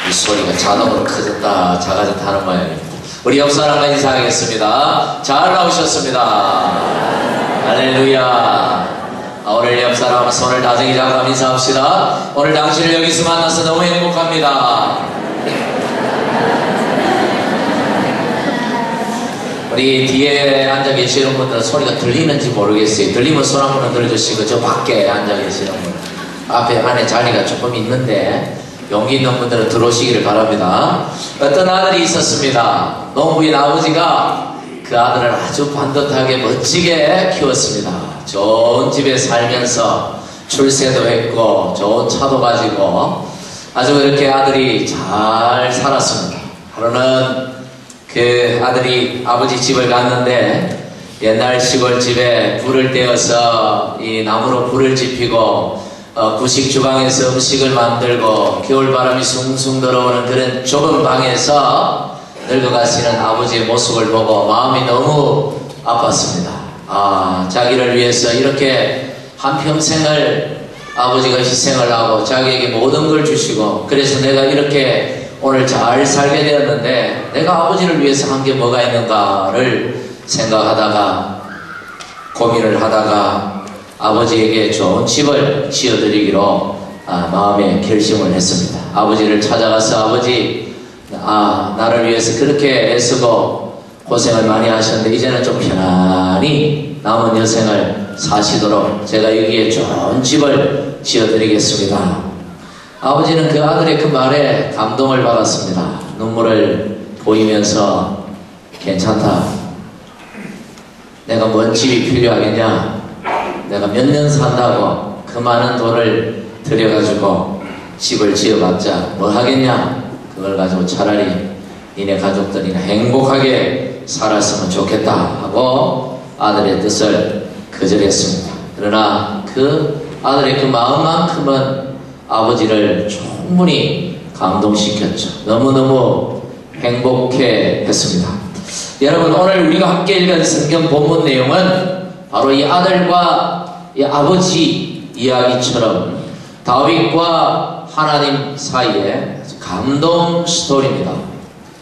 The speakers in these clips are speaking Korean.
이 소리가 자동으로 커졌다 작아졌다 하는 모양입니다. 우리 옆 사람과 인사하겠습니다. 잘 나오셨습니다. 할렐루야. 오늘 옆 사람 손을 다정히 잡고 인사합시다. 오늘 당신을 여기서 만나서 너무 행복합니다. 우리 뒤에 앉아 계시는 분들은 소리가 들리는지 모르겠어요. 들리면 손 한 번 들어주시고, 저 밖에 앉아 계시는 분, 앞에 안에 자리가 조금 있는데 용기 있는 분들은 들어오시기를 바랍니다. 어떤 아들이 있었습니다. 농부인 아버지가 그 아들을 아주 반듯하게 멋지게 키웠습니다. 좋은 집에 살면서 출세도 했고 좋은 차도 가지고 아주 그렇게 아들이 잘 살았습니다. 하루는 그 아들이 아버지 집을 갔는데 옛날 시골집에 불을 떼어서 이 나무로 불을 지피고 구식 주방에서 음식을 만들고 겨울바람이 숭숭 들어오는 그런 좁은 방에서 늙어가시는 아버지의 모습을 보고 마음이 너무 아팠습니다. 자기를 위해서 이렇게 한평생을 아버지가 희생을 하고 자기에게 모든 걸 주시고, 그래서 내가 이렇게 오늘 잘 살게 되었는데 내가 아버지를 위해서 한 게 뭐가 있는가를 생각하다가 고민을 하다가 아버지에게 좋은 집을 지어드리기로 마음에 결심을 했습니다. 아버지를 찾아가서 아버지, 나를 위해서 그렇게 애쓰고 고생을 많이 하셨는데 이제는 좀 편안히 남은 여생을 사시도록 제가 여기에 좋은 집을 지어드리겠습니다. 아버지는 그 아들의 그 말에 감동을 받았습니다. 눈물을 보이면서 괜찮다. 내가 뭔 집이 필요하겠냐? 내가 몇 년 산다고 그 많은 돈을 들여가지고 집을 지어봤자 뭐 하겠냐? 그걸 가지고 차라리 니네 가족들이나 행복하게 살았으면 좋겠다 하고 아들의 뜻을 거절했습니다. 그러나 그 아들의 그 마음만큼은 아버지를 충분히 감동시켰죠. 너무너무 행복해 했습니다. 여러분, 오늘 우리가 함께 읽은 성경 본문 내용은 바로 이 아들과 이 아버지 이야기처럼 다윗과 하나님 사이에 감동 스토리입니다.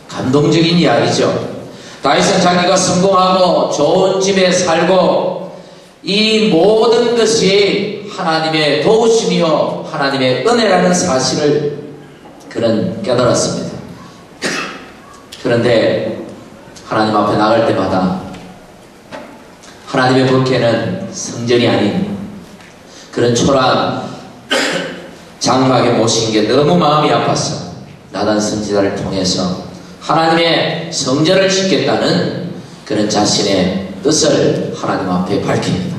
감동적인 이야기죠. 다윗은 자기가 성공하고 좋은 집에 살고 이 모든 것이 하나님의 도우심이요 하나님의 은혜라는 사실을 그는 깨달았습니다. 그런데 하나님 앞에 나갈 때마다 하나님의 볼께는 성전이 아닌 그런 초라한 장막에 모신 게 너무 마음이 아팠어. 나단 선지자를 통해서 하나님의 성전을 짓겠다는 그런 자신의 뜻을 하나님 앞에 밝힙니다.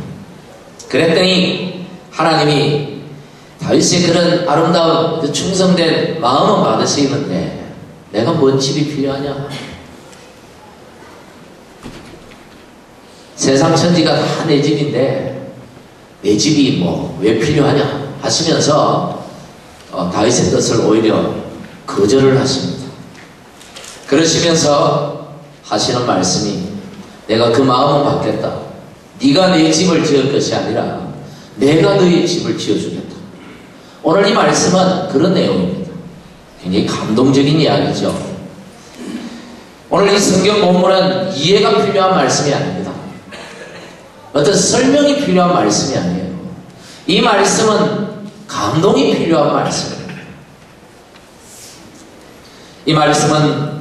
그랬더니 하나님이 다윗의 그런 아름다운 그 충성된 마음은 받으시는데 내가 뭔 집이 필요하냐? 세상 천지가 다 내 집인데 내 집이 뭐 왜 필요하냐 하시면서 다윗의 뜻을 오히려 거절을 하십니다. 그러시면서 하시는 말씀이 내가 그 마음은 받겠다. 네가 내 집을 지을 것이 아니라 내가 너의 집을 지어주겠다. 오늘 이 말씀은 그런 내용입니다. 굉장히 감동적인 이야기죠. 오늘 이 성경 본문은 이해가 필요한 말씀이 아닙니다. 어떤 설명이 필요한 말씀이 아니에요. 이 말씀은 감동이 필요한 말씀입니다. 이 말씀은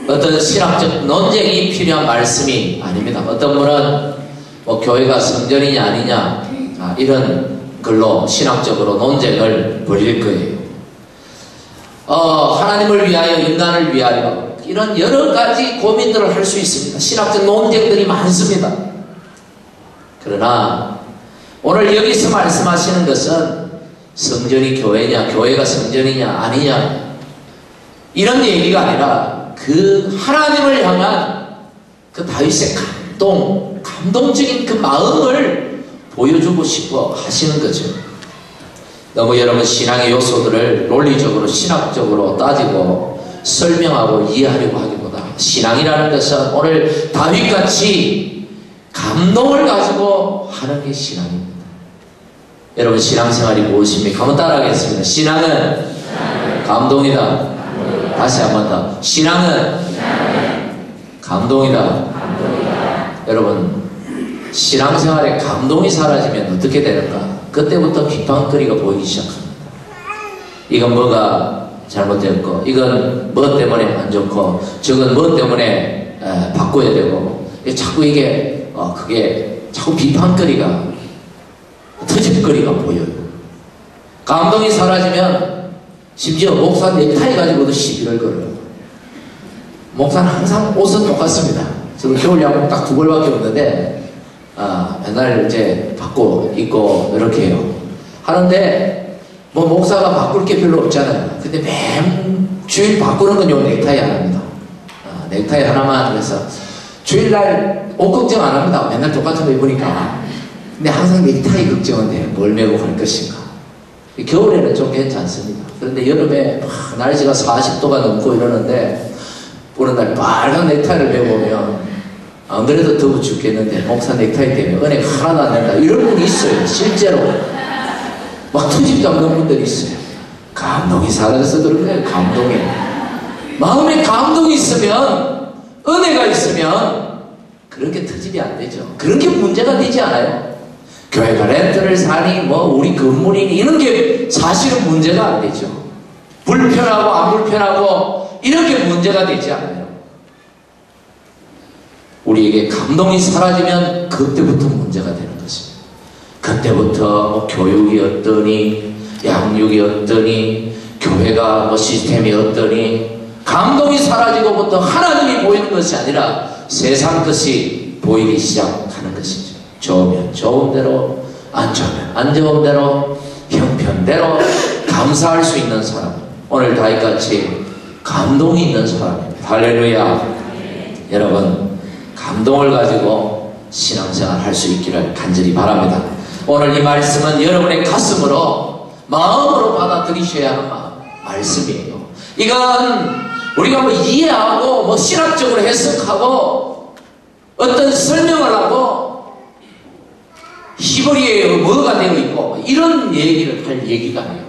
어떤 신학적 논쟁이 필요한 말씀이 아닙니다. 어떤 분은 뭐 교회가 성전이냐 아니냐 이런 걸로 신학적으로 논쟁을 벌일 거예요. 하나님을 위하여 인간을 위하여 이런 여러 가지 고민들을 할 수 있습니다. 신학적 논쟁들이 많습니다. 그러나 오늘 여기서 말씀하시는 것은 성전이 교회냐 교회가 성전이냐 아니냐 이런 얘기가 아니라 그 하나님을 향한 그 다윗의 감동적인 그 마음을 보여주고 싶어 하시는 거죠. 너무 여러분 신앙의 요소들을 논리적으로 신학적으로 따지고 설명하고 이해하려고 하기보다 신앙이라는 것은 오늘 다윗같이 감동을 가지고 하는 게 신앙입니다. 여러분 신앙생활이 무엇입니까? 한번 따라하겠습니다. 신앙은 감동이다. 다시 한 번 더. 신앙은 감동이다. 여러분, 신앙생활에 감동이 사라지면 어떻게 되는가? 그때부터 비판거리가 보이기 시작합니다. 이건 뭐가 잘못되었고, 이건 뭐 때문에 안 좋고, 저건 뭐 때문에 바꿔야 되고, 자꾸 이게 그게 자꾸 비판거리가, 트집거리가 보여요. 감동이 사라지면 심지어 목사 넥타이 가지고도 시비를 걸어요. 목사는 항상 옷은 똑같습니다. 저도 겨울 양복 딱 2벌밖에 없는데 맨날 이제 바꿔 입고 이렇게 해요. 하는데 뭐 목사가 바꿀 게 별로 없잖아요. 근데 매일 주일 바꾸는 건 요 넥타이 하나입니다. 넥타이 하나만. 그래서 주일날 옷 걱정 안 합니다. 맨날 똑같은 거 입으니까. 근데 항상 넥타이 걱정은 돼요. 뭘 메고 갈 것인가. 겨울에는 좀 괜찮습니다. 그런데 여름에 날씨가 40도가 넘고 이러는데 어느 날 빨간 넥타이를 메고 오면 안 그래도 더워 죽겠는데 목사 넥타이 때문에 은혜가 하나도 안 된다. 이런 분이 있어요. 실제로. 막 투집 잡는 분들이 있어요. 감동이 사라져서 그런 거예요. 감동이. 마음에 감동이 있으면, 은혜가 있으면 그런 게 투집이 안 되죠. 그런 게 문제가 되지 않아요. 교회가 렌트를 사니 뭐 우리 건물이니 이런 게 사실은 문제가 안 되죠. 불편하고 안 불편하고 이런 게 문제가 되지 않아요. 우리에게 감동이 사라지면 그때부터 문제가 되는 것입니다. 그때부터 뭐 교육이 어떠니, 양육이 어떠니, 교회가 뭐 시스템이 어떠니, 감동이 사라지고부터 하나님이 보이는 것이 아니라 세상 것이 보이기 시작하는 것이죠. 좋으면 좋은 대로, 안 좋으면 안 좋은 대로, 형편대로 감사할 수 있는 사람, 오늘 다윗같이 감동이 있는 사람입니다. 할렐루야. 여러분, 감동을 가지고 신앙생활 할 수 있기를 간절히 바랍니다. 오늘 이 말씀은 여러분의 가슴으로, 마음으로 받아들이셔야 하는 말씀이에요. 이건 우리가 뭐 이해하고 뭐 신학적으로 해석하고 어떤 설명을 하고 히브리어에 뭐가 되어 있고 이런 얘기를 할 얘기가 아니에요.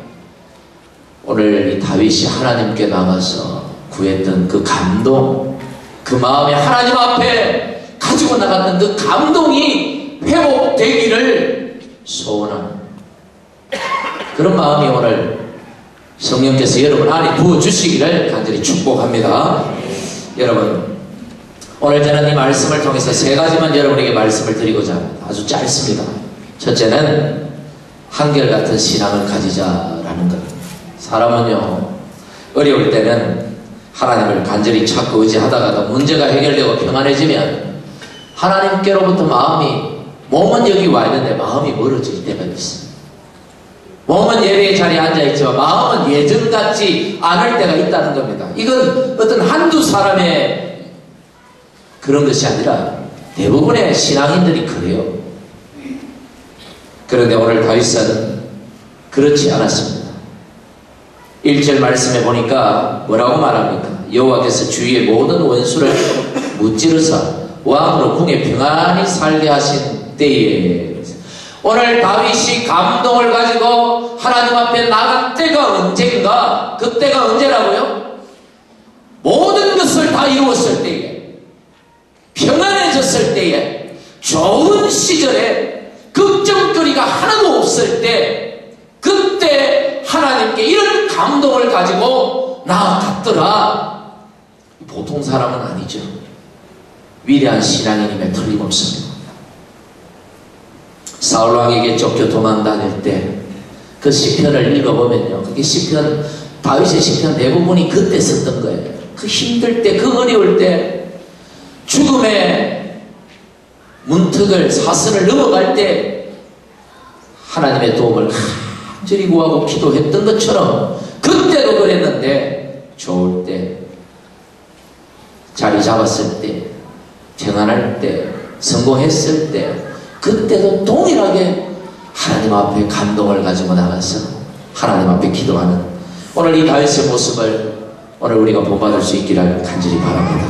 오늘 이 다윗이 하나님께 나가서 구했던 그 감동, 그 마음에 하나님 앞에 가지고 나갔던 그 감동이 회복되기를 소원하는 그런 마음이 오늘 성령께서 여러분 안에 부어주시기를 간절히 축복합니다. 여러분, 오늘 저는 이 말씀을 통해서 3가지만 여러분에게 말씀을 드리고자 합니다. 아주 짧습니다. 첫째는 한결같은 신앙을 가지자라는 것. 사람은요, 어려울 때는 하나님을 간절히 찾고 의지하다가도 문제가 해결되고 평안해지면 하나님께로부터 몸은 여기 와 있는데 마음이 멀어질 때가 있습니다. 몸은 예배의 자리에 앉아있지만 마음은 예전 같지 않을 때가 있다는 겁니다. 이건 어떤 한두 사람의 그런 것이 아니라 대부분의 신앙인들이 그래요. 그런데 오늘 다윗은 그렇지 않았습니다. 1절 말씀에 보니까 뭐라고 말합니까? 여호와께서 주위의 모든 원수를 무찌르사 왕으로 궁에 평안히 살게 하신 때에, 오늘 다윗이 감동을 가지고 하나님 앞에 나간 때가 언젠가? 그때가 언제라고요? 모든 것을 다 이루었을 때에, 평안해졌을 때에, 좋은 시절에 걱정거리가 하나도 없을 때, 그때 하나님께 이런 감동을 가지고 나아갔더라. 보통 사람은 아니죠. 위대한 신앙인임에 틀림없습니다. 사울왕에게 쫓겨 도망다닐 때 그 시편을 읽어보면요, 그게 시편, 다윗의 시편 대부분이 그때 썼던 거예요. 그 힘들 때, 그 어려울 때, 죽음의 문턱을, 사슬을 넘어갈 때 하나님의 도움을 간절히 구하고 기도했던 것처럼 그때도 그랬는데, 좋을 때, 자리 잡았을 때, 평안할 때, 성공했을 때, 그때도 동일하게 하나님 앞에 감동을 가지고 나가서 하나님 앞에 기도하는 오늘 이 다윗의 모습을 오늘 우리가 본받을 수 있기를 간절히 바랍니다.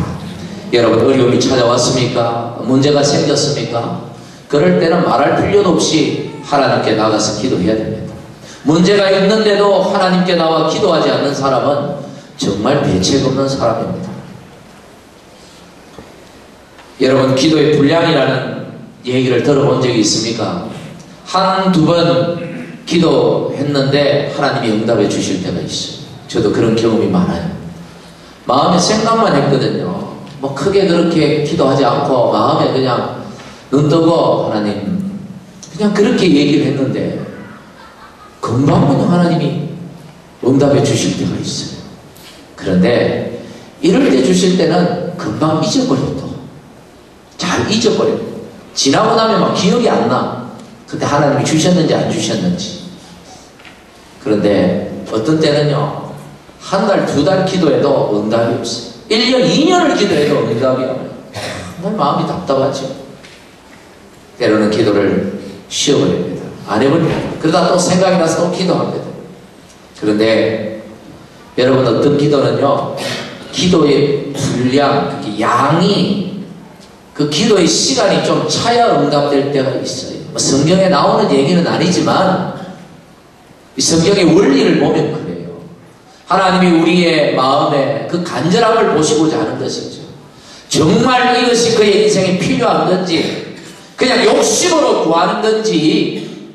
여러분, 어려움이 찾아왔습니까? 문제가 생겼습니까? 그럴 때는 말할 필요도 없이 하나님께 나가서 기도해야 됩니다. 문제가 있는데도 하나님께 나와 기도하지 않는 사람은 정말 대책 없는 사람입니다. 여러분, 기도의 분량이라는 얘기를 들어본 적이 있습니까? 한두 번 기도했는데 하나님이 응답해 주실 때가 있어요. 저도 그런 경험이 많아요. 마음에 생각만 했거든요. 뭐 크게 그렇게 기도하지 않고 마음에 그냥 눈 뜨고 하나님 그냥 그렇게 얘기를 했는데 금방 하나님이 응답해 주실 때가 있어요. 그런데 이럴 때 주실 때는 금방 잊어버려도 잘 잊어버려요. 지나고 나면 막 기억이 안 나. 그때 하나님이 주셨는지 안 주셨는지. 그런데 어떤 때는요, 한 달, 두 달 기도해도 응답이 없어요. 1년, 2년을 기도해도 응답이 없어요. 정말 마음이 답답하죠. 때로는 기도를 쉬어버립니다. 안 해버립니다. 그러다 또 생각이 나서 또 기도합니다. 그런데 여러분, 어떤 기도는요, 기도의 분량, 특히 양이, 그 기도의 시간이 좀 차야 응답될 때가 있어요. 성경에 나오는 얘기는 아니지만 이 성경의 원리를 보면 그래요. 하나님이 우리의 마음에 그 간절함을 보시고자 하는 것이죠. 정말 이것이 그의 인생에 필요한 건지, 그냥 욕심으로 구하는 건지,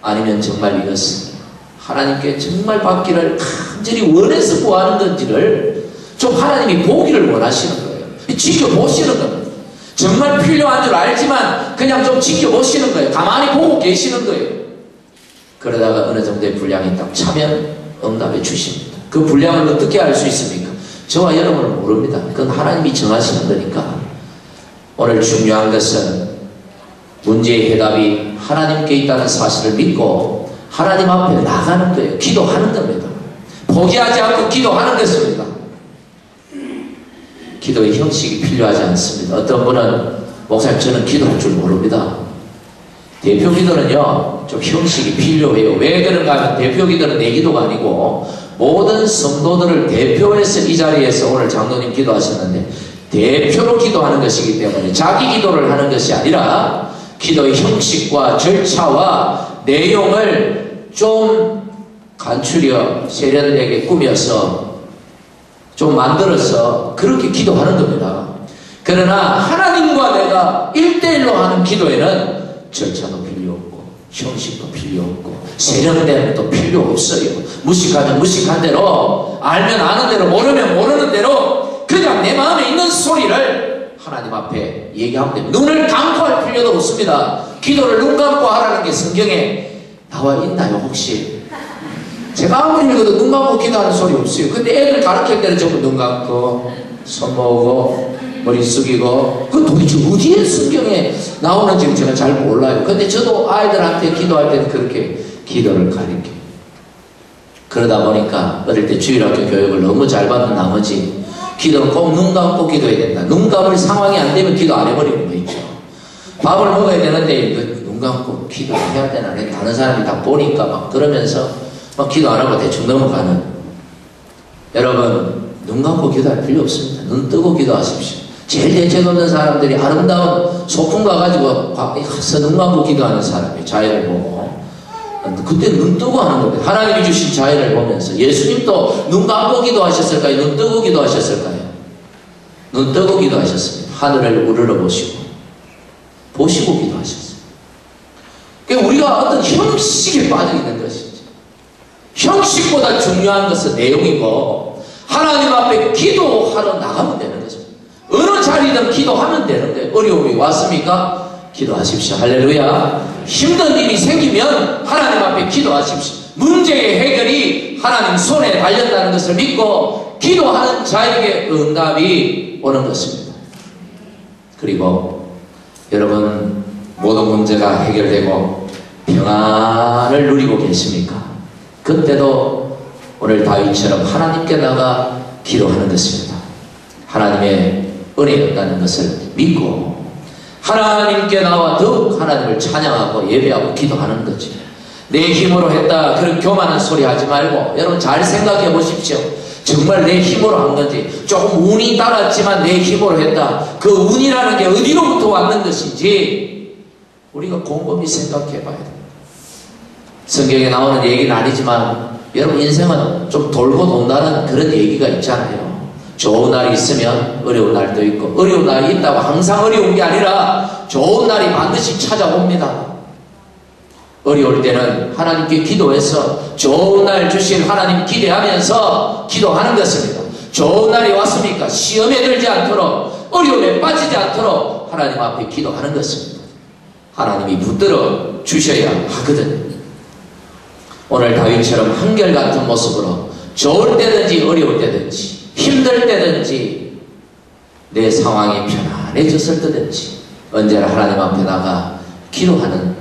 아니면 정말 이것은 하나님께 정말 받기를 간절히 원해서 구하는 건지를 좀 하나님이 보기를 원하시는 거예요. 지켜보시는 겁니다. 정말 필요한 줄 알지만 그냥 좀 지켜보시는 거예요. 가만히 보고 계시는 거예요. 그러다가 어느 정도의 분량이 딱 차면 응답해 주십니다. 그 분량을 어떻게 알 수 있습니까? 저와 여러분은 모릅니다. 그건 하나님이 정하시는 거니까. 오늘 중요한 것은 문제의 해답이 하나님께 있다는 사실을 믿고 하나님 앞에 나가는 거예요. 기도하는 겁니다. 포기하지 않고 기도하는 것입니다. 기도의 형식이 필요하지 않습니다. 어떤 분은 목사님 저는 기도할 줄 모릅니다. 대표 기도는요 좀 형식이 필요해요. 왜 그런가 하면 대표 기도는 내 기도가 아니고 모든 성도들을 대표해서 이 자리에서 오늘 장로님 기도하셨는데 대표로 기도하는 것이기 때문에 자기 기도를 하는 것이 아니라 기도의 형식과 절차와 내용을 좀 간추려 세련되게 꾸며서 좀 만들어서 그렇게 기도하는 겁니다. 그러나 하나님과 내가 1대1로 하는 기도에는 절차도 필요 없고 형식도 필요 없고 세련된 것도 필요 없어요. 무식하면 무식한 대로, 알면 아는 대로, 모르면 모르는 대로 그냥 내 마음에 있는 소리를 하나님 앞에 얘기하면 됩니다. 눈을 감고 할 필요도 없습니다. 기도를 눈 감고 하라는 게 성경에 나와 있나요 혹시? 제가 아무리 읽어도 눈 감고 기도하는 소리 없어요. 근데 애들 가르칠 때는 전부 눈 감고 손 모으고 머리 숙이고, 그 도대체 어디에 성경에 나오는지 제가 잘 몰라요. 근데 저도 아이들한테 기도할 때는 그렇게 기도를 가르쳐요. 그러다 보니까 어릴 때 주일학교 교육을 너무 잘 받은 나머지 기도는 꼭 눈 감고 기도해야 된다. 눈 감을 상황이 안 되면 기도 안 해버리는 거 있죠. 밥을 먹어야 되는데 눈 감고 기도해야 되나, 다른 사람이 다 보니까 막 그러면서 막 기도 안 하고 대충 넘어가는. 여러분, 눈 감고 기도할 필요 없습니다. 눈 뜨고 기도하십시오. 제일 대책 없는 사람들이 아름다운 소풍 가가지고 가서 눈 감고 기도하는 사람이 자연을 보고, 그때 눈 뜨고 하는 겁니다. 하나님이 주신 자연을 보면서. 예수님도 눈 감고 기도하셨을까요? 눈 뜨고 기도하셨을까요? 눈 뜨고 기도하셨습니다. 하늘을 우러러 보시고 기도하셨어요. 그러니까 우리가 어떤 형식에 빠져 있는 것이죠. 형식보다 중요한 것은 내용이고, 하나님 앞에 기도하러 나가면 되는 거죠. 어느 자리든 기도하면 되는 거예요. 어려움이 왔습니까? 기도하십시오. 할렐루야. 힘든 일이 생기면 하나님 앞에 기도하십시오. 문제의 해결이 하나님 손에 달렸다는 것을 믿고 기도하는 자에게 응답이 오는 것입니다. 그리고 여러분, 모든 문제가 해결되고 평안을 누리고 계십니까? 그때도 오늘 다윗처럼 하나님께 나가 기도하는 것입니다. 하나님의 은혜였다는 것을 믿고 하나님께 나와 더욱 하나님을 찬양하고 예배하고 기도하는 거죠. 내 힘으로 했다, 그런 교만한 소리 하지 말고 여러분 잘 생각해 보십시오. 정말 내 힘으로 한 건지, 조금 운이 따랐지만 내 힘으로 했다, 그 운이라는 게 어디로부터 왔는 것인지 우리가 곰곰이 생각해 봐야 됩니다. 성경에 나오는 얘기는 아니지만 여러분 인생은 좀 돌고 돈다는 그런 얘기가 있잖아요. 좋은 날이 있으면 어려운 날도 있고, 어려운 날이 있다고 항상 어려운 게 아니라 좋은 날이 반드시 찾아옵니다. 어려울 때는 하나님께 기도해서 좋은 날 주신 하나님 기대하면서 기도하는 것입니다. 좋은 날이 왔습니까? 시험에 들지 않도록, 어려움에 빠지지 않도록 하나님 앞에 기도하는 것입니다. 하나님이 붙들어 주셔야 하거든요. 오늘 다윗처럼 한결같은 모습으로 좋을 때든지 어려울 때든지 힘들 때든지 내 상황이 편안해졌을 때든지 언제나 하나님 앞에 나가 기도하는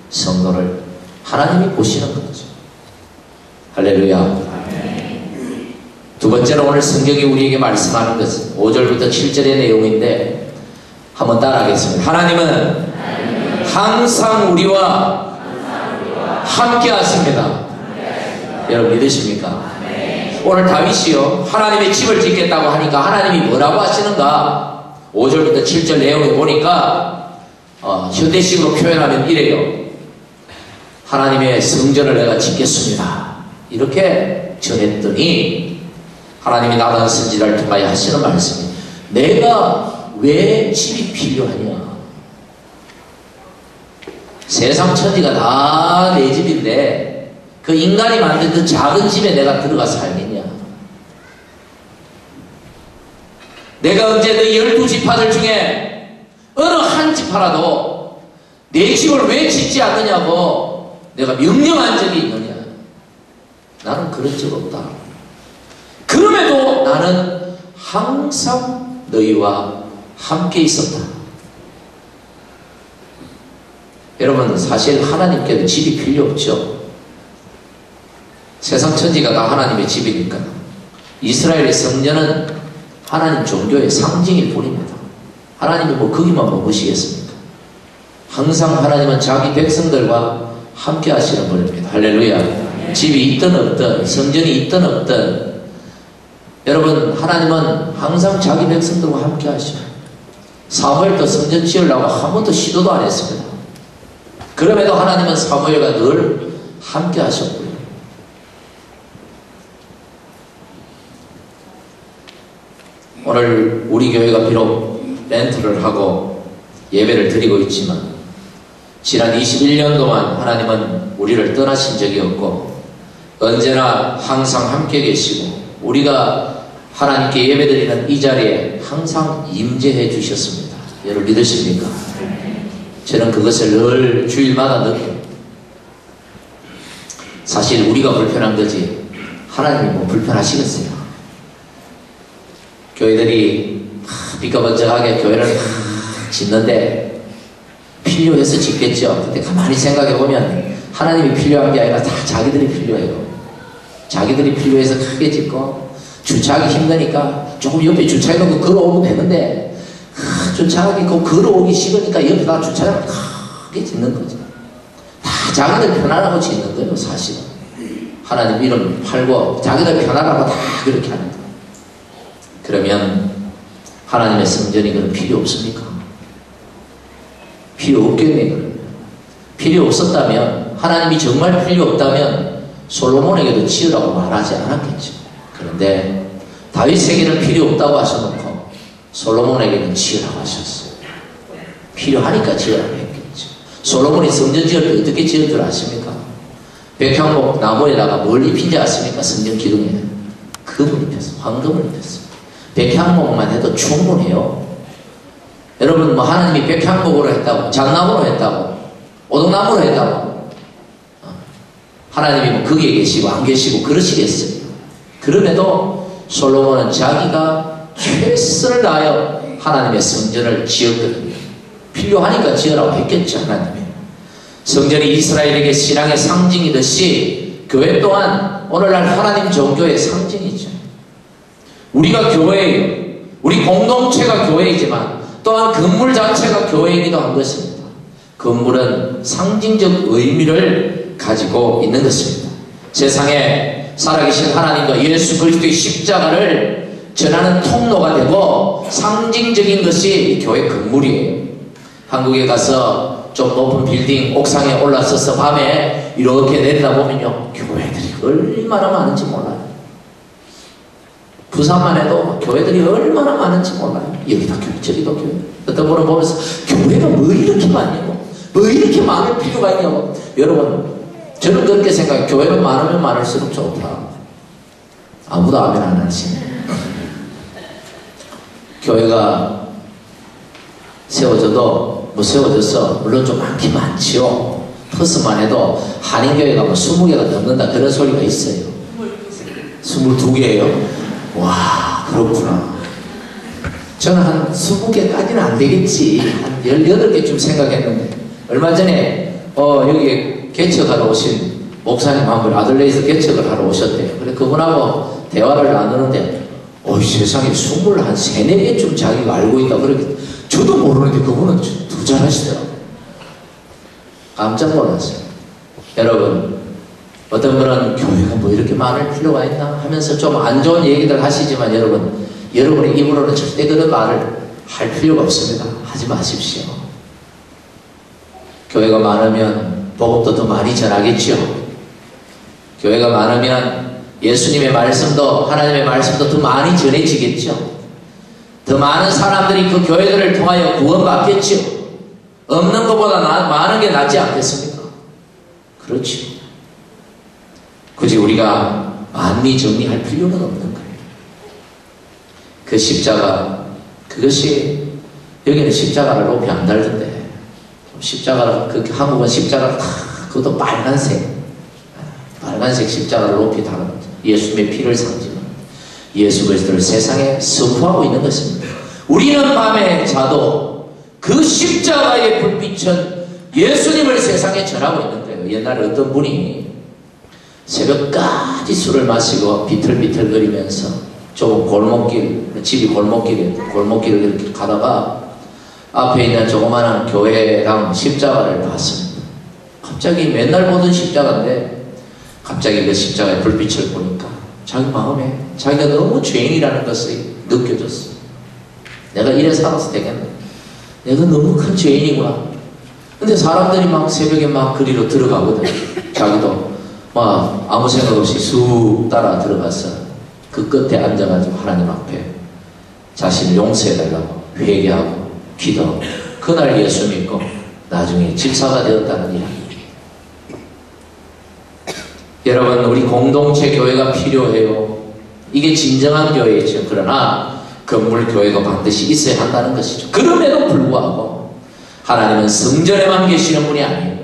성도를 하나님이 보시는 거죠. 할렐루야. 두 번째로 오늘 성경이 우리에게 말씀하는 것은 5절부터 7절의 내용인데 한번 따라하겠습니다. 하나님은 항상 우리와 함께 하십니다. 여러분 믿으십니까? 오늘 다윗이요 하나님의 집을 짓겠다고 하니까 하나님이 뭐라고 하시는가? 5절부터 7절 내용을 보니까 현대식으로 표현하면 이래요. 하나님의 성전을 내가 짓겠습니다. 이렇게 전했더니 하나님이 나단 선지자를 통하여 하시는 말씀이 내가 왜 집이 필요하냐? 세상 천지가 다 내 집인데 그 인간이 만든 그 작은 집에 내가 들어가 살겠냐? 내가 언제 너 12지파들 중에 어느 한 지파라도 내 집을 왜 짓지 않느냐고 내가 명령한 적이 있느냐? 나는 그런 적 없다. 그럼에도 나는 항상 너희와 함께 있었다. 여러분 사실 하나님께도 집이 필요 없죠. 세상 천지가 다 하나님의 집이니까. 이스라엘의 성전은 하나님 종교의 상징일 뿐입니다. 하나님이 뭐 거기만 머무시겠습니까? 항상 하나님은 자기 백성들과 함께 하시는 분입니다. 할렐루야. 집이 있든 없든 성전이 있든 없든 여러분 하나님은 항상 자기 백성들과 함께 하셔요. 사무엘도 성전 지으려고 한 번도 시도도 안 했습니다. 그럼에도 하나님은 사무엘과 늘 함께 하셨고요. 오늘 우리 교회가 비록 렌트를 하고 예배를 드리고 있지만 지난 21년 동안 하나님은 우리를 떠나신 적이 없고 언제나 항상 함께 계시고 우리가 하나님께 예배드리는 이 자리에 항상 임재해 주셨습니다. 여러분 믿으십니까? 저는 그것을 늘 주일마다 느껴요. 사실 우리가 불편한 거지 하나님이 뭐 불편하시겠어요? 교회들이 비껴번쩍하게 교회를 짓는데 필요해서 짓겠죠. 근데 가만히 생각해보면 하나님이 필요한 게 아니라 다 자기들이 필요해요. 자기들이 필요해서 크게 짓고 주차하기 힘드니까 조금 옆에 주차해놓고 걸어오면 되는데 주차하기 걸어오기 싫으니까 옆에다 주차장을 크게 짓는 거죠. 다 자기들 편하라고 짓는 거예요. 사실은 하나님 이름 팔고 자기들 편하라고 다 그렇게 하는 거예요. 그러면 하나님의 성전이 그럼 필요 없습니까? 필요 없겠네. 그러면 필요 없었다면 하나님이 정말 필요 없다면 솔로몬에게도 지으라고 말하지 않았겠죠. 그런데 다윗에게는 필요 없다고 하셔놓고 솔로몬에게는 지으라고 하셨어요. 필요하니까 지으라고 했겠죠. 솔로몬이 성전 지을 때 어떻게 지을 줄 아십니까? 백향목 나무에다가 뭘 입힌 줄 아십니까? 성전 기둥에 금을 입혔어요. 황금을 입혔어요. 백향목만 해도 충분해요. 여러분 뭐 하나님이 백향목으로 했다고 잣나무로 했다고 오동나무로 했다고 하나님이 뭐 거기에 계시고 안 계시고 그러시겠어요? 그럼에도 솔로몬은 자기가 최선을 다하여 하나님의 성전을 지었거든요. 필요하니까 지으라고 했겠죠. 하나님이. 성전이 이스라엘에게 신앙의 상징이듯이 교회 또한 오늘날 하나님 종교의 상징이죠. 우리가 교회예요. 우리 공동체가 교회이지만 또한 건물 자체가 교회이기도 한 것입니다. 건물은 상징적 의미를 가지고 있는 것입니다. 세상에 살아계신 하나님과 예수 그리스도의 십자가를 전하는 통로가 되고 상징적인 것이 교회 건물이에요. 한국에 가서 좀 높은 빌딩 옥상에 올라서서 밤에 이렇게 내려다보면요, 교회들이 얼마나 많은지 몰라요. 부산만 해도 교회들이 얼마나 많은지 몰라요. 여기도 교회, 저기도 교회. 어떤 분은 보면서 교회가 뭐 이렇게 많냐고, 뭐 이렇게 많을 필요가 있냐고. 여러분, 저는 그렇게 생각해요. 교회는 많으면 많을수록 좋다. 아무도 아멘 안 하시네. 교회가 세워져도 뭐 세워져서 물론 좀 많긴 많지요. 퍼스만 해도 한인교회가 뭐 20개가 넘는다 그런 소리가 있어요. 22개예요? 와, 그렇구나. 저는 한 20개까지는 안 되겠지. 한 18개쯤 생각했는데, 얼마 전에 여기 개척하러 오신 목사님 한 분 아들레이에서 개척을 하러 오셨대요. 그래 그분하고 대화를 나누는데, 세상에 23~24개쯤 자기가 알고 있다 그러게. 저도 모르는데 그분은 더 잘하시더라고요. 깜짝 놀랐어요. 여러분, 어떤 분은 교회가 뭐 이렇게 많을 필요가 있나 하면서 좀 안 좋은 얘기들 하시지만, 여러분의 입으로는 절대 그런 말을 할 필요가 없습니다. 하지 마십시오. 교회가 많으면 복음도 더 많이 전하겠죠. 교회가 많으면 예수님의 말씀도, 하나님의 말씀도 더 많이 전해지겠죠. 더 많은 사람들이 그 교회들을 통하여 구원받겠죠. 없는 것보다 많은 게 낫지 않겠습니까? 그렇죠. 굳이 우리가 많이 정리할 필요는 없는 거예요. 그 십자가, 그것이, 여기는 십자가를 높이 안 달던데, 십자가를, 한국은 십자가를 그것도 빨간색 십자가를 높이 다는 예수님의 피를 상징하는 예수 그리스도를 세상에 선포하고 있는 것입니다. 우리는 밤에 자도 그 십자가의 불빛은 예수님을 세상에 전하고 있는 거예요. 옛날에 어떤 분이 새벽까지 술을 마시고 비틀비틀거리면서 좁은 골목길, 집이 골목길을 이렇게 가다가 앞에 있는 조그마한 교회랑 십자가를 봤습니다. 갑자기 맨날 보던 십자가인데 갑자기 그 십자가의 불빛을 보니까 자기 마음에 자기가 너무 죄인이라는 것이 느껴졌어. 내가 이래 살아서 되겠네. 내가 너무 큰 죄인이구나. 근데 사람들이 막 새벽에 막 그리로 들어가거든. 자기도 막 아무 생각 없이 쑥 따라 들어가서 그 끝에 앉아가지고 하나님 앞에 자신을 용서해달라고 회개하고 기도하고 그날 예수 믿고 나중에 집사가 되었다는 이야기. 여러분, 우리 공동체 교회가 필요해요. 이게 진정한 교회이죠. 그러나 건물 교회가 반드시 있어야 한다는 것이죠. 그럼에도 불구하고 하나님은 성전에만 계시는 분이 아니에요.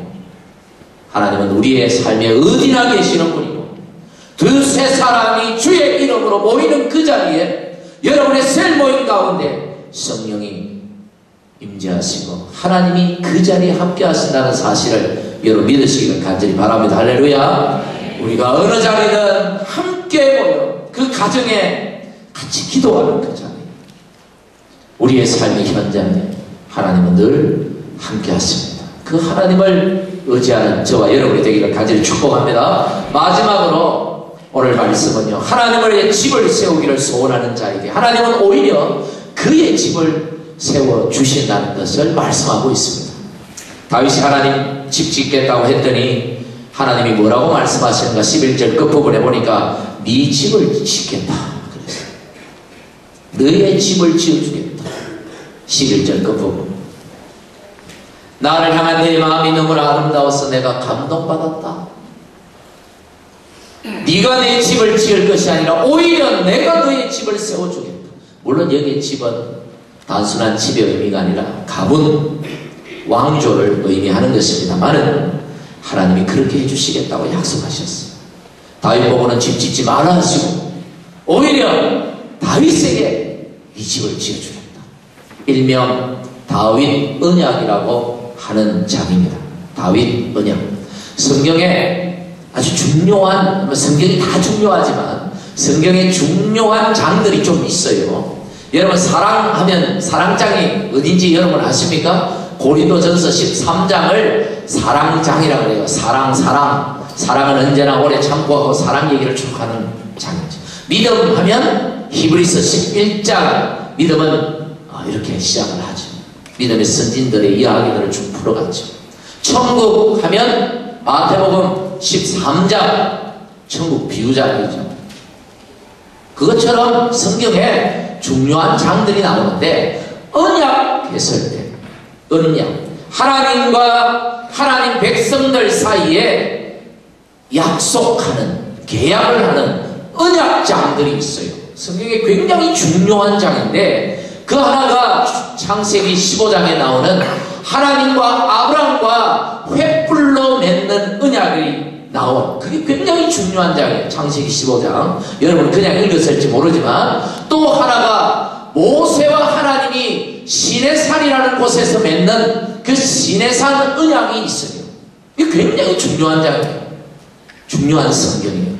하나님은 우리의 삶에 어디나 계시는 분이고, 두세 사람이 주의 이름으로 모이는 그 자리에 여러분의 셀 모임 가운데 성령이 임재하시고 하나님이 그 자리에 함께 하신다는 사실을 여러분 믿으시기를 간절히 바랍니다. 할렐루야. 우리가 어느 자리든 함께 모여 그 가정에 같이 기도하는 그 자리, 우리의 삶의 현장에 하나님은 늘 함께 하십니다. 그 하나님을 의지하는 저와 여러분이 되기를 간절히 축복합니다. 마지막으로 오늘 말씀은요, 하나님의 집을 세우기를 소원하는 자에게 하나님은 오히려 그의 집을 세워주신다는 것을 말씀하고 있습니다. 다윗이 하나님 집 짓겠다고 했더니 하나님이 뭐라고 말씀하시는가? 11절 끝부분에 보니까 네 집을 짓겠다 그랬어요. 너의 집을 지어주겠다. 11절 끝부분. 나를 향한 내 마음이 너무나 아름다워서 내가 감동받았다. 네가 내 집을 지을 것이 아니라 오히려 내가 너의 집을 세워주겠다. 물론 여기의 집은 단순한 집의 의미가 아니라 가문, 왕조를 의미하는 것입니다만은 하나님이 그렇게 해주시겠다고 약속하셨어요. 다윗 보고는 집 짓지 말라 하시고 오히려 다윗에게 이 집을 지어주겠다. 일명 다윗 언약이라고 하는 장입니다. 다윗 언약. 성경에 아주 중요한, 성경이 다 중요하지만 성경에 중요한 장들이 좀 있어요. 여러분, 사랑하면 사랑장이 어딘지 여러분 아십니까? 고린도전서 13장을 사랑장이라고 해요. 사랑은 언제나 오래 참고하고 사랑 얘기를 쭉 하는 장이죠. 믿음 하면 히브리서 11장, 믿음은 이렇게 시작을 하죠. 믿음의 선진들의 이야기들을 쭉 풀어갔죠. 천국 하면 마태복음 13장 천국 비유장이죠. 그것처럼 성경에 중요한 장들이 나오는데 언약 했을 때 언약 하나님과 하나님 백성들 사이에 약속하는 계약을 하는 언약장들이 있어요. 성경에 굉장히 중요한 장인데 그 하나가 창세기 15장에 나오는 하나님과 아브라함과 횃불로 맺는 언약이 나온 그게 굉장히 중요한 장이에요. 창세기 15장 여러분 그냥 읽었을지 모르지만 또 하나가 모세와 하나님이 시내산이라는 곳에서 맺는 그 시내산 언약이 있어요. 이게 굉장히 중요한 장이에요. 중요한 성경이에요.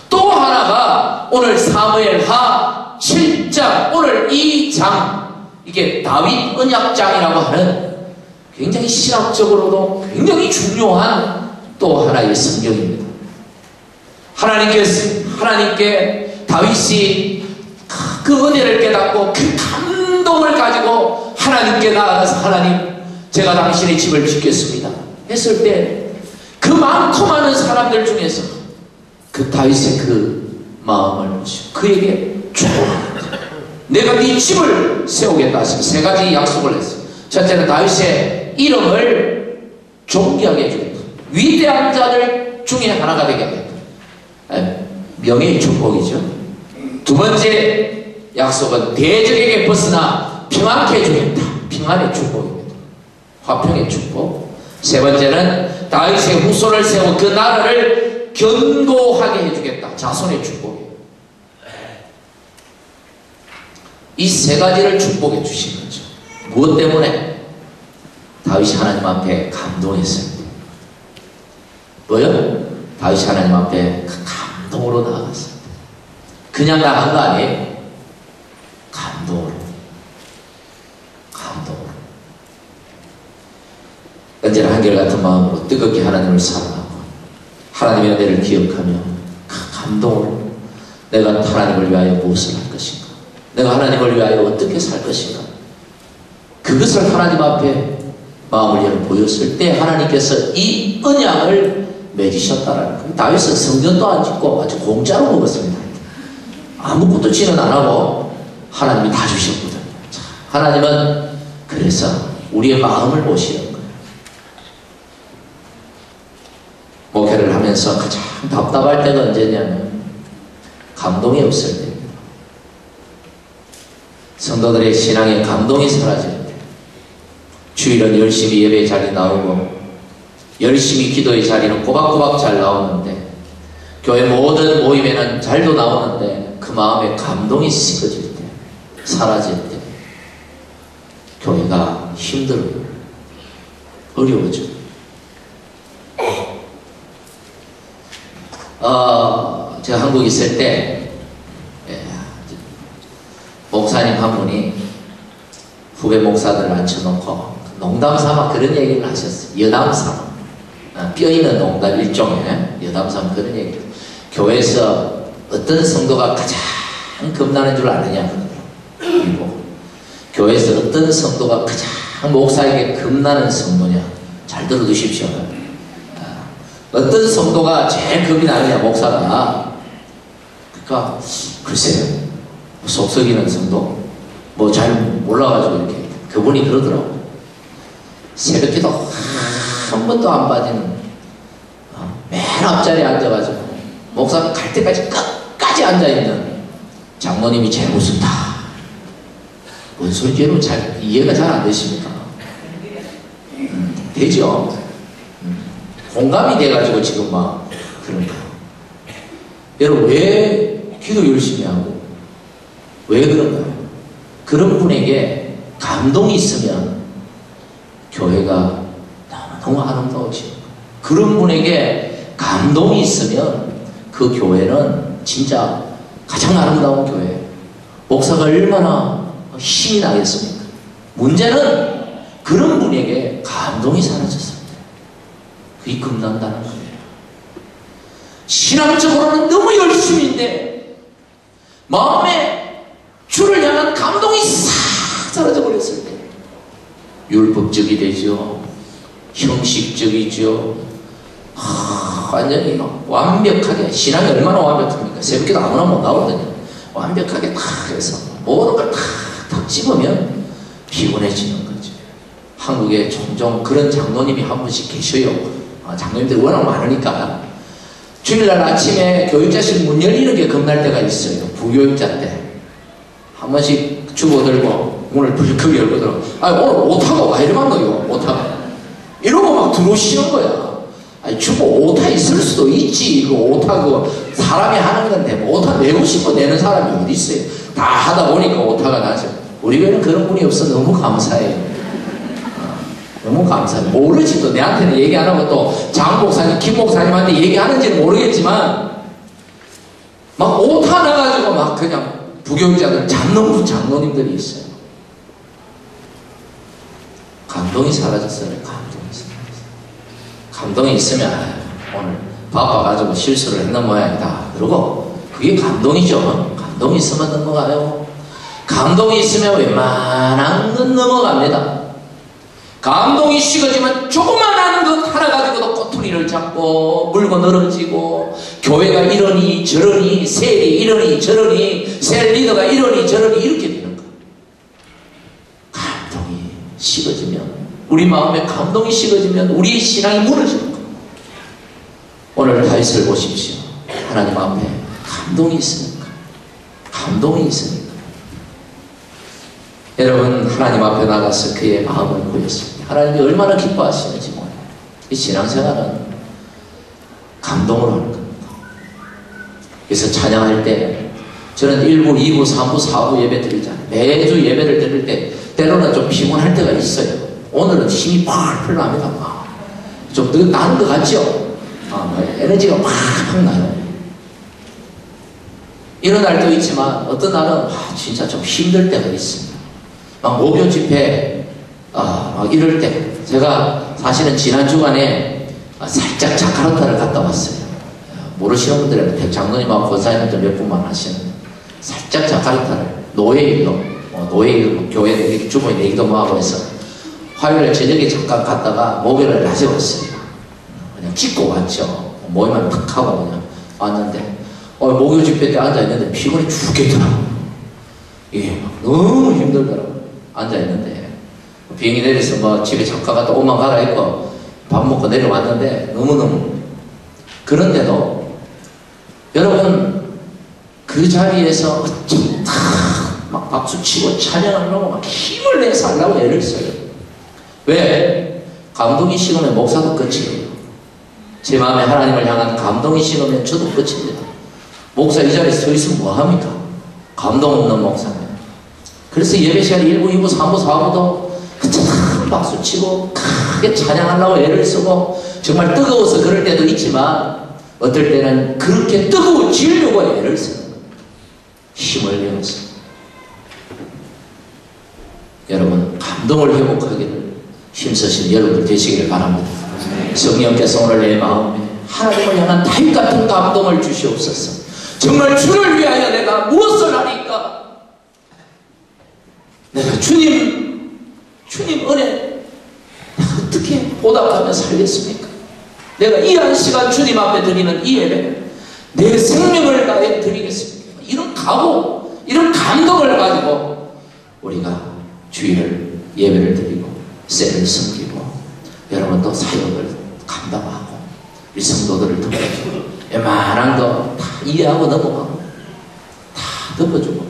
또 하나가 오늘 사무엘하 7장 오늘 이 장 이게 다윗 언약장이라고 하는 굉장히 신학적으로도 굉장히 중요한 또 하나의 성경입니다. 하나님께 다윗이 그 은혜를 깨닫고 그 감동을 가지고 하나님께 나아가서 하나님 제가 당신의 집을 짓겠습니다 했을 때 그 많고 많은 사람들 중에서 그 다윗의 그 마음을 보시고 그에게 내가 네 집을 세우겠다 하시고 세 가지 약속을 했어요. 첫째는 다윗의 이름을 존귀하게 해주겠다. 위대한 자들 중에 하나가 되게 하겠다. 명예의 축복이죠. 두 번째 약속은 대적에게 벗어나 평안케 해주겠다. 평안의 축복입니다. 화평의 축복. 세 번째는 다윗의 후손을 세워 그 나라를 견고하게 해주겠다. 자손의 축복이에요. 이 세 가지를 축복해 주신 거죠. 무엇 때문에? 다윗이 하나님 앞에 감동했습니다. 뭐요? 다윗이 하나님 앞에 그 감동으로 나아갔습니다. 그냥 나간 거 아니에요? 감동으로. 감동으로. 언제나 한결같은 마음으로 뜨겁게 하나님을 사랑하고 하나님의 은혜를 기억하며 그 감동으로 내가 하나님을 위하여 무엇을 할 것인가? 내가 하나님을 위하여 어떻게 살 것인가? 그것을 하나님 앞에 마음을 열어 보였을 때 하나님께서 이 언약을 맺으셨다라는 거예요. 다윗은 성전도 안 짓고 아주 공짜로 먹었습니다. 아무것도 지는 안 하고 하나님이 다 주셨거든요. 자, 하나님은 그래서 우리의 마음을 보시는 거예요. 목회를 하면서 가장 답답할 때가 언제냐면 감동이 없을 때입니다. 성도들의 신앙에 감동이 사라질 때 주일은 열심히 예배 자리 나오고 열심히 기도의 자리는 꼬박꼬박 잘 나오는데 교회 모든 모임에는 잘도 나오는데 그 마음에 감동이 식어질 때 사라질 때 교회가 힘들어요. 어려워져. 제가 한국에 있을 때 목사님 한 분이 후배 목사들을 앉혀놓고 농담 삼아 그런 얘기를 하셨어요. 여담 삼아. 뼈 있는 농담 일종의 여담 삼아 그런 얘기. 교회에서 어떤 성도가 가장 겁나는 줄 아느냐. 그리고 교회에서 어떤 성도가 가장 목사에게 겁나는 성도냐. 잘 들어두십시오. 어떤 성도가 제일 겁이 나느냐. 목사가. 그러니까 글쎄요. 속 썩이는 성도? 뭐 잘 몰라가지고 이렇게 그분이 그러더라고. 새벽기도 한 번도 안 빠지는 맨 앞자리에 앉아가지고 목사가 갈 때까지 끝까지 앉아있는 장로님이 제일 무섭다. 뭔 소리인지 여러분 잘 이해가 잘 안 되십니까? 되죠? 공감이 돼가지고 지금 막 그런 거예요. 여러분 왜 기도 열심히 하고 왜 그런가요? 그런 분에게 감동이 있으면 교회가 너무 아름다워지는 거예요. 그런 분에게 감동이 있으면 그 교회는 진짜 가장 아름다운 교회예요. 목사가 얼마나 힘이 나겠습니까? 문제는 그런 분에게 감동이 사라졌습니다. 그게 겁난다는 거예요. 신앙적으로는 너무 열심인데 마음에 주를 향한 감동이 싹 사라져 버렸을 때 율법적이 되죠. 형식적이죠. 완전히 막 완벽하게, 신앙이 얼마나 완벽합니까? 새벽기도 아무나 못 나오거든요. 완벽하게 다 해서 모든 걸 다 집으면 피곤해지는 거죠. 한국에 종종 그런 장로님이 한 분씩 계셔요. 장로님들이 워낙 많으니까. 주일날 아침에 교육자실 문 열리는 게 겁날 때가 있어요. 부교육자 때. 한 번씩 주보 들고 문을 불컥 열고 들어. 오늘 오타가 와 이러면 오타가. 이러고 막 들어오시는 거야. 주보 오타 있을 수도 있지. 그 오타 사람이 하는 건데 뭐 오타 내고 싶어 내는 사람이 어디 있어요. 다 하다 보니까 오타가 나죠. 우리 교회는 그런 분이 없어 너무 감사해요. 너무 감사해요. 모르지 또 내한테는 얘기 안 하고 또 장 목사님, 김 목사님한테 얘기하는지는 모르겠지만 막 오타 나가지고 막 그냥 부교육자들 장로님들이 있어요. 감동이 사라졌어요. 감동이 있으면 오늘 바빠가지고 실수를 했는 모양이다. 그러고 그게 감동이죠. 감동이 있으면 넘어가요. 감동이 있으면 웬만한 건 넘어갑니다. 감동이 식어지면 조그만한 것 하나 가지고도 꼬투리를 잡고 물고 늘어지고 교회가 이러니 저러니 셀이 이러니 저러니 셀 리더가 이러니 저러니 이렇게 되는 거예요. 감동이 식어지면 우리 마음에 감동이 식어지면 우리의 신앙이 무너지는 거예요. 오늘 다윗을 보십시오. 하나님 앞에 감동이 있으니까. 감동이 있으니까. 여러분 하나님 앞에 나가서 그의 마음을 보였습니다. 하나님이 얼마나 기뻐하시는지 몰라요. 이 신앙생활은 감동으로 하는 겁니다. 그래서 찬양할 때 저는 1부, 2부, 3부, 4부 예배 드리잖아요. 매주 예배를 드릴 때 때로는 좀 피곤할 때가 있어요. 오늘은 힘이 팍 납니다. 좀 나는 것 같죠? 에너지가 팍 나요. 이런 날도 있지만 어떤 날은 진짜 좀 힘들 때가 있습니다. 막 목요 집회 막 이럴 때 제가 사실은 지난 주간에 살짝 자카르타를 갔다 왔어요. 모르시는 분들은 장로님하고 권사님들 몇 분만 하시는데 살짝 자카르타를 노예일로 교회 주보에 내기도 하고 해서 화요일에 저녁에 잠깐 갔다가 목요일에 낮에 왔어요. 그냥 찍고 왔죠. 모임만 탁 하고 그냥 왔는데 목요 집회 때 앉아있는데 피곤해 죽겠더라고요. 이게 너무 힘들더라고요. 앉아있는데 비행기 내려서 집에 잠깐 갔다 옷만 갈아입고 밥 먹고 내려왔는데 너무너무 그런데도 여러분 그 자리에서 막 박수치고 찬양하려고 막 힘을 내서 하려고 애를 써요. 왜? 감동이 식으면 목사도 끝이에요. 제 마음에 하나님을 향한 감동이 식으면 저도 끝입니다. 목사 이 자리에 서 있으면 뭐합니까? 감동 없는 목사는. 그래서 예배 시간에 1부, 2부, 3부, 4부도 큰 박수치고 크게 찬양하려고 애를 쓰고 정말 뜨거워서 그럴 때도 있지만 어떨 때는 그렇게 뜨거워지려고 애를 쓰는 거예요. 힘을 내어서. 여러분 감동을 회복하기를 힘쓰신 여러분들 되시기를 바랍니다. 성령께서 오늘 내 마음에 하나님을 향한 다윗 같은 감동을 주시옵소서. 정말 주를 위하여 내가 무엇을 하니까 내가 주님 은혜 어떻게 보답하며 살겠습니까? 내가 이 한 시간 주님 앞에 드리는 이 예배 내 생명을 다해 드리겠습니다. 이런 각오, 이런 감동을 가지고 우리가 주일을 예배를 드리고 셀을 섬기고 여러분도 사역을 감당하고 우리 성도들을 도와주고 웬만한 거 다 이해하고 넘어가고 다 덮어주고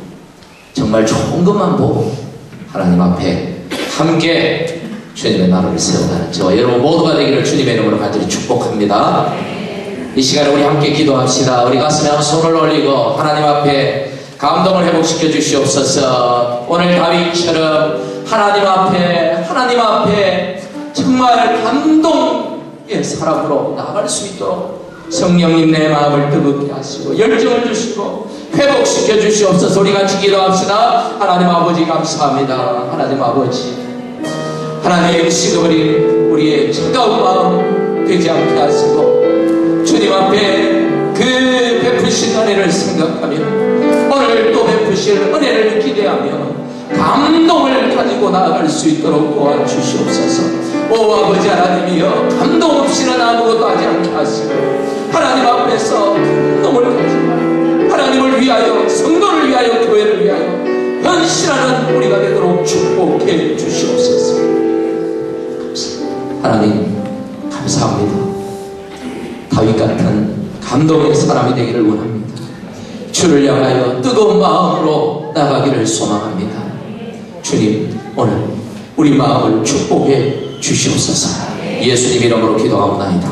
정말 좋은 것만 보고 하나님 앞에 함께 주님의 나라를 세워가는 저와 여러분 모두가 되기를 주님의 이름으로 간절히 축복합니다. 이 시간에 우리 함께 기도합시다. 우리 가슴에 한 손을 올리고 하나님 앞에 감동을 회복시켜 주시옵소서. 오늘 다윗처럼 하나님 앞에 정말 감동의 사람으로 나아갈 수 있도록 성령님 내 마음을 뜨겁게 하시고 열정을 주시고 회복시켜 주시옵소서. 우리 같이 기도합시다. 하나님 아버지 감사합니다. 하나님 아버지 하나님 식어버린 우리의 차가운 마음 되지 않게 하시고 주님 앞에 그 베푸신 은혜를 생각하며 오늘 또 베푸실 은혜를 기대하며 감동을 가지고 나아갈 수 있도록 도와주시옵소서. 오 아버지 하나님이여, 감동 없이는 아무것도 하지 않게 하시고 하나님 앞에서 감동을 가지고 하나님을 위하여, 성도를 위하여, 교회를 위하여 헌신하는 우리가 되도록 축복해 주시옵소서. 하나님 감사합니다. 다윗 같은 감동의 사람이 되기를 원합니다. 주를 향하여 뜨거운 마음으로 나가기를 소망합니다. 주님, 오늘 우리 마음을 축복해 주시옵소서. 예수님 이름으로 기도하옵나이다.